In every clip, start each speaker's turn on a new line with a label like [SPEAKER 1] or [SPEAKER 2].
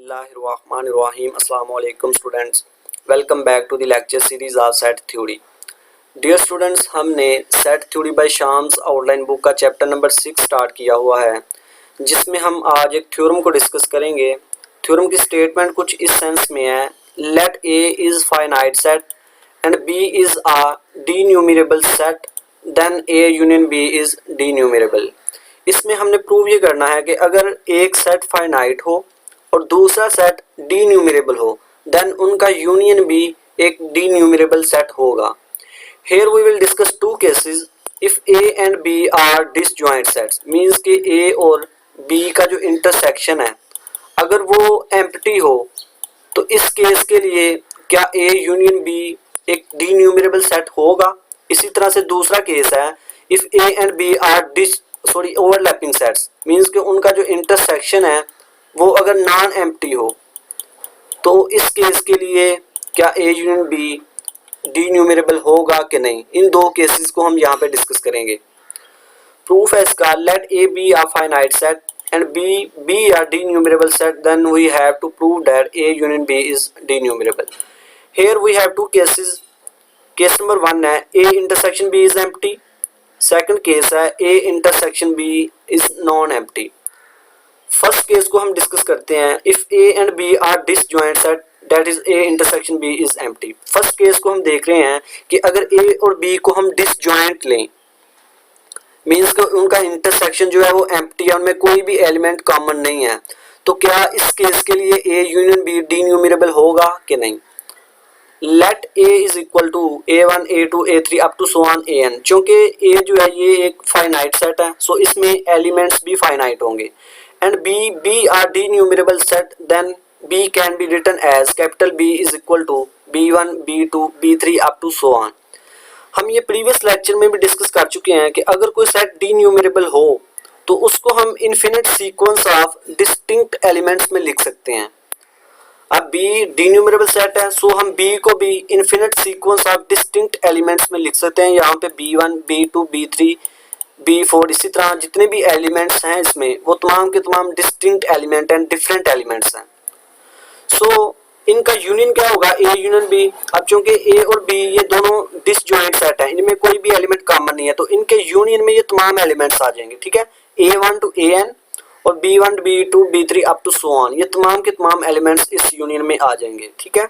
[SPEAKER 1] बिस्मिल्लाहिर्रहमानिर्रहीम। अस्सलाम वालेकुम students, welcome back to the lecture series of set theory. Dear students, हमने set theory by Schaum's outline book का chapter number 6 start किया हुआ है, जिसमें हम आज एक थ्योरम को डिस्कस करेंगे। थ्योरम की स्टेटमेंट कुछ इस सेंस में है, let A is finite set and B is a denumerable set, then A union B is denumerable. इसमें हमने प्रूव ये करना है कि अगर एक सेट फाइनाइट हो और दूसरा सेट डीन्यूमरेबल हो, देन उनका यूनियन भी एक डीन्यूमरेबल सेट होगा। Here we will discuss two cases. If A and B are disjoint sets, means कि A और B का जो इंटरसेक्शन है अगर वो एम्प्टी हो, तो इस केस के लिए क्या A यूनियन B एक डीन्यूमरेबल सेट होगा। इसी तरह से दूसरा केस है, if A and B are overlapping sets, means कि उनका जो इंटरसेक्शन है वो अगर नॉन एम्प्टी हो, तो इस केस के लिए क्या A यूनियन B डीन्यूमरेबल होगा कि नहीं। इन दो केसेस को हम यहाँ पे डिस्कस करेंगे। प्रूफ है इसका, let A be a finite set and B are denumerable set, then we have to prove that A union B is denumerable. Here we have two cases. Case number 1 है A intersection B is empty. Second case है A intersection B is non empty. First case को हम discuss करते हैं, if A and B are disjoint set that is A intersection B is empty. First case को हम देख रहे हैं कि अगर ए और बी को हम डिसजॉइंट लें, मीन्स कि उनका इंटरसेक्शन जो है वो एम्प्टी है, उनमें कोई भी एलिमेंट कॉमन नहीं है, तो क्या इस केस के लिए ए यूनियन बी डीन्यूमरेबल होगा कि नहीं। Let A is equal to A1 A2 A3 up to so on AN। चूंकि ए जो है ये एक फाइनाइट सेट है, सो इसमें एलिमेंट्स भी फाइनाइट होंगे। And B are denumerable set, then B can be written as capital B is equal to B1 B2 B3 up to so on। हम ये प्रीवियस लेक्चर में भी डिस्कस कर चुके हैं कि अगर कोई सेट डीन्यूमरेबल हो तो उसको हम infinite sequence of distinct elements में लिख सकते हैं। अब B डीन्यूमरेबल सेट है, सो हम B को भी infinite sequence of distinct elements में लिख सकते हैं। यहाँ पे B1 B2 B3 B4 इसी तरह जितने भी एलिमेंट्स हैं इसमें, वो तमाम के तमाम distinct element and different elements हैं। सो इनका यूनियन क्या होगा, ए यूनियन बी। अब चूंकि ए और बी ये दोनों डिसजॉइंट सेट है, इनमें कोई भी एलिमेंट कॉमन नहीं है, तो इनके यूनियन में ये तमाम एलिमेंट्स आ जाएंगे। ठीक है, A1 टू AN और B1 B2 B3 up to so on, ये तमाम के तमाम एलिमेंट्स इस यूनियन में आ जाएंगे। ठीक है,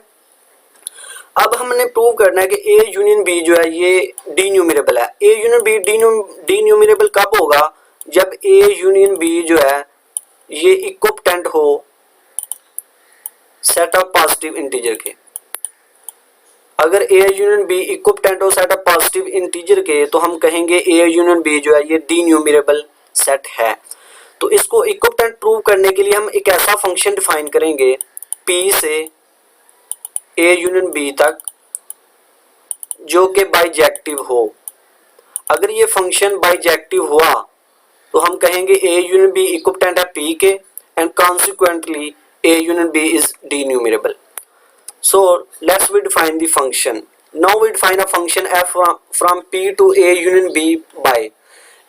[SPEAKER 1] अब हमने प्रूव करना है कि ए यूनियन बी जो है ये डीन्यूमरेबल है। ए यूनियन बी डीन्यूमरेबल कब होगा, जब ए यूनियन बी जो है ये इक्विपोटेंट हो सेट ऑफ पॉजिटिव इंटीजर के। अगर ए यूनियन बी इक्विपोटेंट हो सेट ऑफ पॉजिटिव इंटीजर के, तो हम कहेंगे ए यूनियन बी जो है ये डीन्यूमरेबल सेट है। तो इसको इक्विपोटेंट प्रूव करने के लिए हम एक ऐसा फंक्शन डिफाइन करेंगे P से ए यूनियन बी तक जो कि बाइजेक्टिव हो। अगर ये फंक्शन बाइजेक्टिव हुआ तो हम कहेंगे ए यूनियन बी इक्विपोटेंट है P के, and consequently A union B is denumerable. So let's we define the function. Now we define a function f from P to A union B by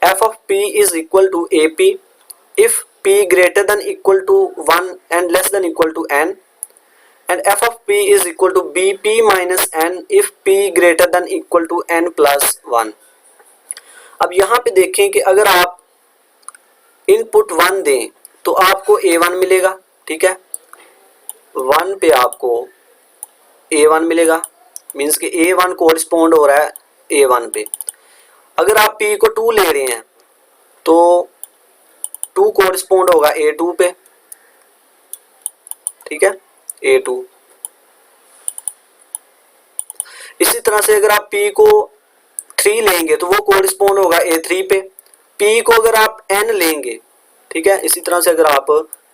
[SPEAKER 1] f of P is equal to AP if P greater than equal to 1 and less than equal to n, and f of P is equal to BP minus n if P greater than equal to n plus 1। अब यहाँ पे देखें कि अगर आप input 1 दें तो आपको A1 मिलेगा। ठीक है, 1 पे आपको A1 मिलेगा, मीन्स कि A1 कोरिस्पोंड हो रहा है A1 पे। अगर आप P को 2 ले रहे हैं तो 2 कोरिस्पोंड होगा A2 पे। ठीक है, A2। इसी तरह से अगर आप P को 3 लेंगे तो वो कोरिस्पोंड होगा A3 पे। P को अगर आप N लेंगे, ठीक है, इसी तरह से अगर आप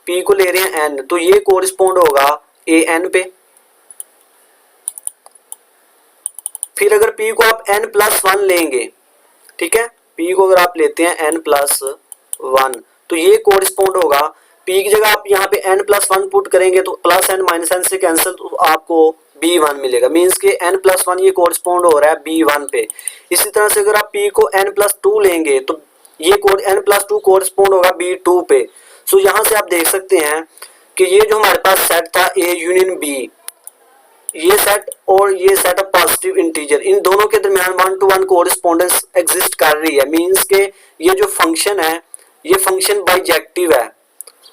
[SPEAKER 1] P को ले रहे हैं N, तो ये कोरिस्पोंड होगा AN पे। फिर अगर P को आप N+1 लेंगे, ठीक है, P को अगर आप लेते हैं N+1 तो ये कोरिस्पोंड होगा, P की जगह आप यहाँ पे N+1 पुट करेंगे तो प्लस N माइनस N से कैंसिल, तो आपको B1 मिलेगा। मीन्स कि N+1 ये कोरिस्पोंड हो रहा है B1 पे। इसी तरह से अगर आप P को N+2 लेंगे तो ये N+2 कोरिस्पोंड होगा B2 पे। सो यहाँ से आप देख सकते हैं कि ये जो हमारे पास सेट था ए यूनियन बी, ये सेट और ये सेट ऑफ पॉजिटिव इंटीजर, इन दोनों के दरमियान 1 to 1 कोरिस्पोंडेंस एग्जिस्ट कर रही है। मींस के ये जो फंक्शन है ये फंक्शन बाइजेक्टिव है।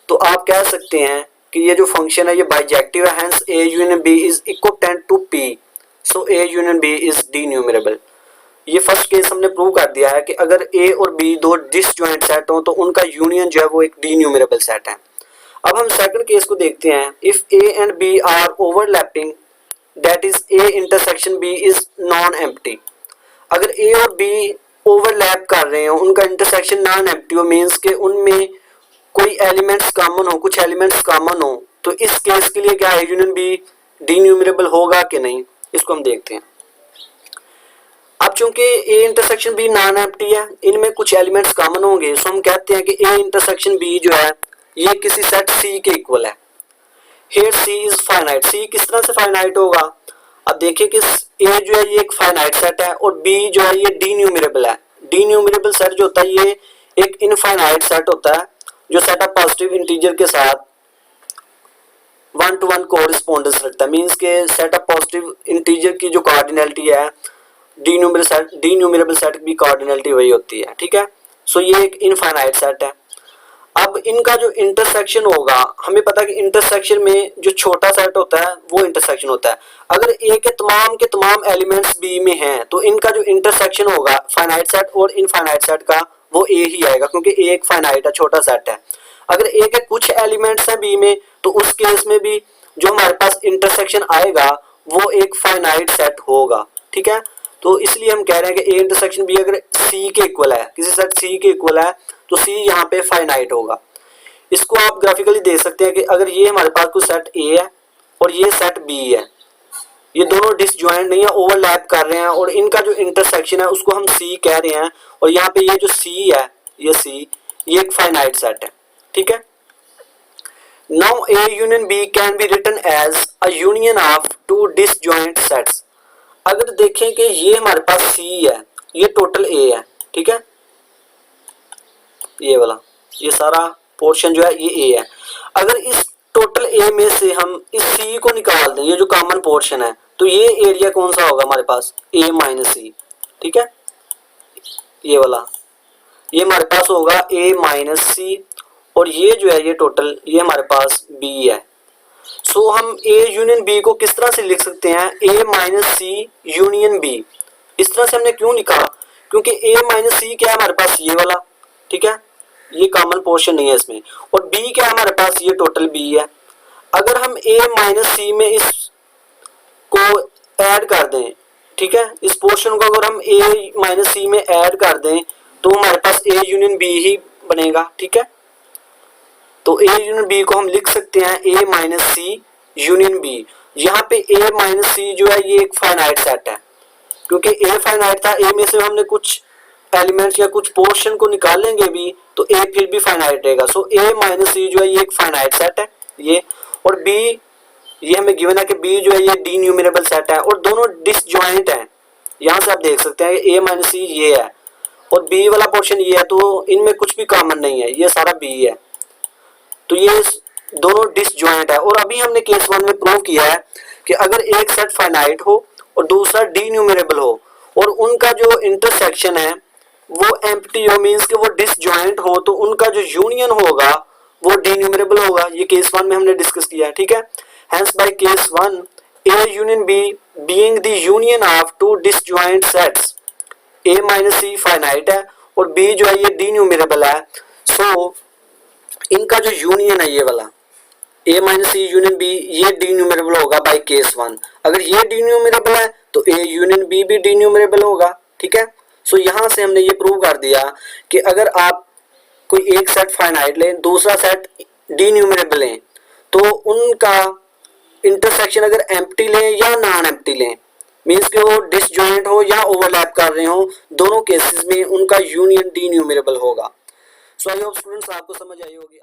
[SPEAKER 1] तो आप कह सकते हैं कि ये जो फंक्शन है ये बाइजेक्टिव है, hence A union B is equivalent to P, so A union B is denumerable. ये फर्स्ट केस हमने प्रूव कर दिया है कि अगर ए और बी दो डिसजॉइंट सेट हो तो उनका यूनियन जो है वो एक डीन्यूमरेबल सेट है। अब हम सेकंड केस को देखते हैं। If A and B are overlapping that is A intersection B is non empty. अगर ए और बी ओवरलैप कर रहे हो, उनका इंटरसेक्शन नॉन एम्प्टी हो, मींस के उनमें कोई एलिमेंट्स कॉमन हो, कुछ एलिमेंट्स कॉमन हो, तो इस केस के लिए क्या है, यूनियन बी डीन्यूमरेबल होगा कि नहीं, इसको हम देखते हैं। अब चूंकि A intersection B non empty है, इनमें कुछ एलिमेंट्स कॉमन होंगे, सो हम कहते हैं कि ए इंटरसेक्शन बी जो है ये किसी सेट सी के इक्वल है। Here C is finite. C किस तरह से फाइनाइट होगा, अब देखिए कि ए जो है ये एक फाइनाइट सेट है और बी जो है ये डीन्यूमरेबल है। डीन्यूमरेबल सेट जो होता है ये एक इनफाइनाइट सेट होता है जो सेट ऑफ पॉजिटिव इंटीजर के साथ 1 to 1 कोरिस्पोंडेंस रखता है। मींस के सेट ऑफ पॉजिटिव इंटीजर की जो कार्डिनलिटी है डीन्यूमरेबल सेट की कार्डिनलिटी वही होती है, ठीक है। सो ये एक इनफाइनाइट सेट है। अब इनका जो इंटरसेक्शन होगा, हमें पता है कि इंटरसेक्शन में जो छोटा सेट होता है वो इंटरसेक्शन होता है। अगर ए के तमाम एलिमेंट्स बी में हैं तो इनका जो इंटरसेक्शन होगा फाइनाइट सेट और इनफाइनाइट सेट का वो ए ही आएगा, क्योंकि ए एक फाइनाइट है, छोटा सेट है। अगर ए के कुछ एलिमेंट्स हैं बी में तो उस केस में भी जो हमारे पास इंटरसेक्शन आएगा वो एक फाइनाइट सेट होगा, ठीक है। तो इसलिए हम कह रहे हैं कि ए इंटरसेक्शन बी अगर सी के इक्वल है, किसी सेट सी के इक्वल है, तो सी यहाँ पे फाइनाइट होगा। इसको आप ग्राफिकली देख सकते हैं कि अगर ये हमारे पास कोई सेट ए है और ये सेट बी है, ये दोनों डिसजॉइंट नहीं है, ओवरलैप कर रहे हैं और इनका जो इंटरसेक्शन है उसको हम सी कह रहे हैं, और यहाँ पे ये जो सी है ये सी ये एक फाइनाइट सेट है, ठीक है। Now A union B can be written as a union of two disjoint sets. अगर देखें कि ये हमारे पास सी है, ये टोटल ए है, ठीक है, ये वाला ये सारा पोर्शन जो है ये ए है। अगर इस टोटल ए में से हम इस सी को निकाल दें, ये जो कॉमन पोर्शन है, तो ये एरिया कौन सा होगा हमारे पास, ए माइनस सी, ठीक है। ये वाला ये हमारे पास होगा ए माइनस सी, और ये जो है ये टोटल ये हमारे पास बी है। सो हम ए यूनियन बी को किस तरह से लिख सकते हैं, ए माइनस सी यूनियन बी। इस तरह से हमने क्यों लिखा, क्योंकि ए माइनस सी क्या है हमारे पास, ये वाला, ठीक है, ये कॉमन पोर्शन नहीं है इसमें, और बी क्या है हमारे पास, ये टोटल बी है। अगर हम ए माइनस सी में इस को ऐड कर दें, ठीक है, इस पोर्शन को अगर हम ए माइनस सी में ऐड कर दें तो हमारे पास ए यूनियन बी ही बनेगा, ठीक है। तो ए यूनियन बी को हम लिख सकते हैं ए माइनस सी यूनियन बी। यहाँ पे ए माइनस सी जो है ये एक फाइनाइट सेट है, क्योंकि ए फाइनाइट था, ए में से हमने कुछ एलिमेंट्स या कुछ पोर्शन को निकालेंगे भी तो ए फिर भी फाइनाइट रहेगा। सो ए माइनस सी जो है ये एक फाइनाइट सेट है ये, और बी ये हमें गिवन है कि बी जो है ये डीन्यूमरेबल सेट है और दोनों डिसजॉइंट हैं। यहाँ से आप देख सकते हैं ए माइनस सी ये है और बी वाला पोर्शन ये है, तो इनमें कुछ भी कॉमन नहीं है, ये सारा बी है, तो ये दोनों डिसजॉइंट है। और अभी हमने केस 1 में प्रूव किया है कि अगर एक सेट फाइनाइट हो और दूसरा डीन्यूमरेबल हो और उनका जो इंटरसेक्शन है वो एम्प्टी हो, मींस कि वो डिसजॉइंट हो, तो उनका जो यूनियन होगा वो डीन्यूमरेबल होगा। ये केस 1 में हमने डिस्कस किया है, ठीक है। Hence by case 1 A union B being the union of two disjoint sets, A minus C finite है और बी जो है ये डीन्यूमरेबल है। सो इनका जो यूनियन है ये वाला ए माइनस सी यूनियन बी ये डीन्यूमरेबल होगा बाय केस 1। अगर ये डीन्यूमरेबल है तो ए यूनियन बी भी डीन्यूमरेबल होगा, ठीक है। सो यहाँ से हमने ये प्रूव कर दिया कि अगर आप कोई एक सेट फाइनाइट लें, दूसरा सेट डीन्यूमरेबल लें, तो उनका इंटरसेक्शन अगर एम्प्टी लें या नॉन एम्प्टी लें, मींस कि वो डिसजॉइंट हो या ओवरलैप कर रहे हो, दोनों केसेस में उनका यूनियन डीन्यूमरेबल होगा। सो आई होप स्टूडेंट्स आपको समझ आई होगी।